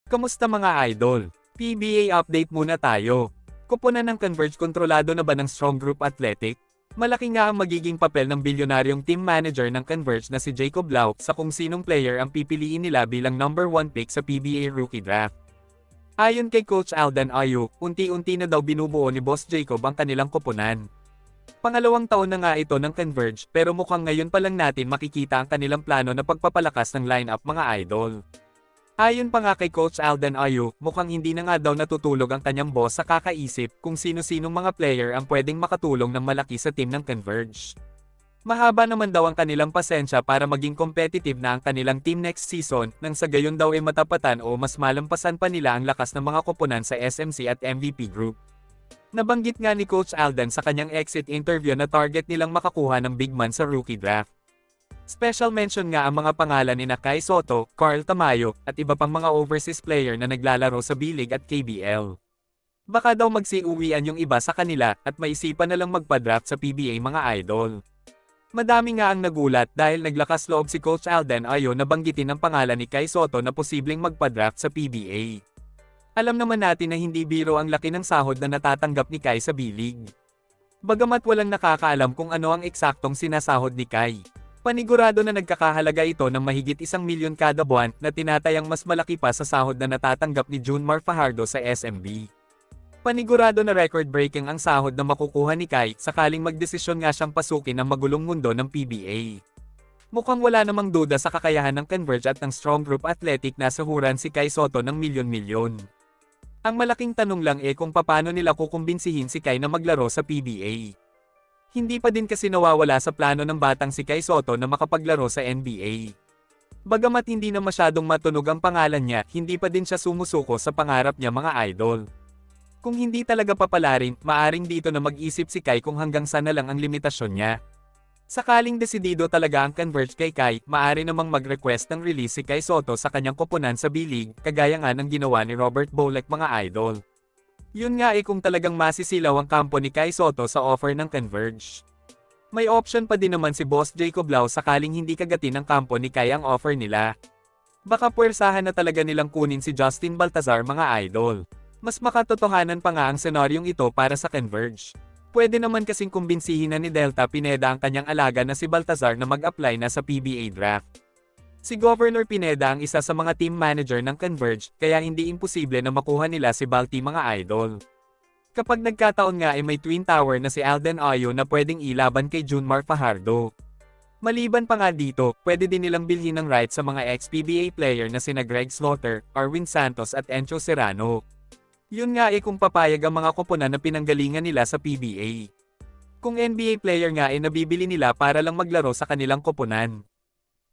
Kamusta mga idol? PBA update muna tayo. Koponan ng Converge kontrolado na ba ng Strong Group Athletic? Malaki nga ang magiging papel ng bilyonaryong team manager ng Converge na si Jacob Lau sa kung sinong player ang pipiliin nila bilang number 1 pick sa PBA Rookie Draft. Ayon kay Coach Aldan Ayu, unti-unti na daw binubuo ni Boss Jacob ang kanilang koponan. Pangalawang taon na nga ito ng Converge pero mukhang ngayon pa lang natin makikita ang kanilang plano na pagpapalakas ng lineup mga idol. Ayon pa nga kay Coach Aldan Ayu, mukhang hindi na nga daw natutulog ang kanyang boss sa kakaisip kung sino-sinong mga player ang pwedeng makatulong ng malaki sa team ng Converge. Mahaba naman daw ang kanilang pasensya para maging competitive na ang kanilang team next season nang sa gayon daw ay matapatan o mas malampasan pa nila ang lakas ng mga koponan sa SMC at MVP Group. Nabanggit nga ni Coach Aldan sa kanyang exit interview na target nilang makakuha ng big man sa rookie draft. Special mention nga ang mga pangalan ni Kai Sotto, Carl Tamayo, at iba pang mga overseas player na naglalaro sa B-League at KBL. Baka daw magsiuwian yung iba sa kanila at maisipan na lang magpa-draft sa PBA mga idol. Madami nga ang nagulat dahil naglakas loob si Coach Aldan Ayu na banggitin ang pangalan ni Kai Sotto na posibleng magpa-draft sa PBA. Alam naman natin na hindi biro ang laki ng sahod na natatanggap ni Kai sa B-League. Bagamat walang nakakaalam kung ano ang eksaktong sinasahod ni Kai. Panigurado na nagkakahalaga ito ng mahigit 1 milyon kada buwan na tinatayang mas malaki pa sa sahod na natatanggap ni Junmar Fajardo sa SMB. Panigurado na record-breaking ang sahod na makukuha ni Kai sakaling magdesisyon nga siyang pasukin ang magulong mundo ng PBA. Mukhang wala namang duda sa kakayahan ng Converge at ng Strong Group Athletic na sahuran si Kai Sotto ng milyon-milyon. Ang malaking tanong lang kung paano nila kukumbinsihin si Kai na maglaro sa PBA. Hindi pa din kasi nawawala sa plano ng batang si Kai Sotto na makapaglaro sa NBA. Bagamat hindi na masyadong matunog ang pangalan niya, hindi pa din siya sumusuko sa pangarap niya mga idol. Kung hindi talaga papalarin, maaring dito na mag-isip si Kai kung hanggang saan na lang ang limitasyon niya. Sakaling desidido talaga ang Converge kay Kai, maaari namang mag-request ng release si Kai Sotto sa kanyang koponan sa B-League, kagaya nga ng ginawa ni Robert Bowlek mga idol. Yun nga kung talagang masisilaw ang kampo ni Kai Sotto sa offer ng Converge. May option pa din naman si Boss Jacob Lau sakaling hindi kagatin ng kampo ni Kai ang offer nila. Baka puwersahan na talaga nilang kunin si Justin Baltazar mga idol. Mas makatotohanan pa nga ang senaryong ito para sa Converge. Pwede naman kasing kumbinsihin na ni Delta Pineda ang kanyang alaga na si Baltazar na mag-apply na sa PBA draft. Si Governor Pineda ang isa sa mga team manager ng Converge, kaya hindi imposible na makuha nila si Balti mga idol. Kapag nagkataon nga may twin tower na si Aldan Ayu na pwedeng ilaban kay Junmar Fajardo. Maliban pa nga dito, pwede din nilang bilhin ng rights sa mga ex-PBA player na sina Greg Slaughter, Arwin Santos at Encho Serrano. Yun nga kung papayag ang mga koponan na pinanggalingan nila sa PBA. Kung NBA player nga nabibili nila para lang maglaro sa kanilang koponan.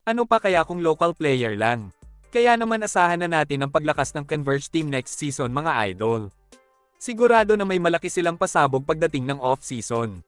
Ano pa kaya kung local player lang? Kaya naman asahan na natin ang paglakas ng Converge team next season mga idol. Sigurado na may malaki silang pasabog pagdating ng off-season.